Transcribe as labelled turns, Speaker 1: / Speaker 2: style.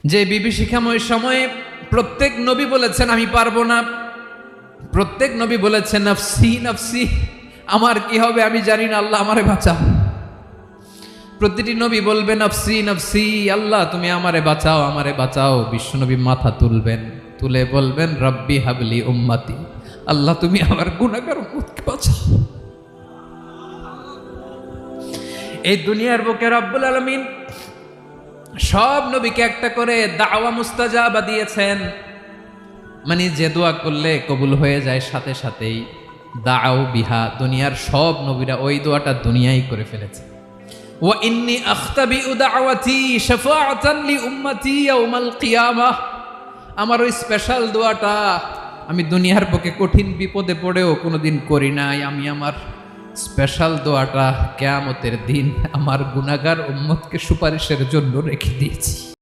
Speaker 1: যে বিভীষিকাময় সময়ে প্রত্যেক নবী বলেছেন আমি পারবো না, প্রত্যেক নবী বলেছেন নফসি নফসি, আমার কি হবে আমি জানি না, আল্লাহ আমারে বাঁচাও। প্রতিটি নবী বলবেন নফসি নফসি, আল্লাহ তুমি আমারে বাঁচাও আমারে বাঁচাও। বিশ্বনবী মাথা তুলবেন, তুলে বলবেন রব্বি হাবলি উম্মতি, আল্লাহ তুমি আমার গুনাহগার উম্মতকে বাঁচাও। এই দুনিয়ার বুকে রব্বুল আলামিন সব নবীকে একটা করে দাওয়া মুস্তাজাবা দিয়েছেন, মানে যে দোয়া করলে কবুল হয়ে যায় সাথে সাথেই। দাও বিহা, দুনিয়ার সব নবীরা ওই দোয়াটা দুনিয়ায় করে ফেলেছে। ওয়া ইন্নী আখতাবিউ দাওয়াতি শাফাআতান লি উম্মতি ইয়াউমাল কিয়ামাহ, আমার ওই স্পেশাল দোয়াটা আমি দুনিয়ার বুকে কঠিন বিপদে পড়েও কোনোদিন করি নাই। আমি আমার স্পেশাল দোয়াটা কিয়ামতের দিন আমার গুনাহগার উম্মতকে সুপারিশের জন্য রেখে দিয়েছি।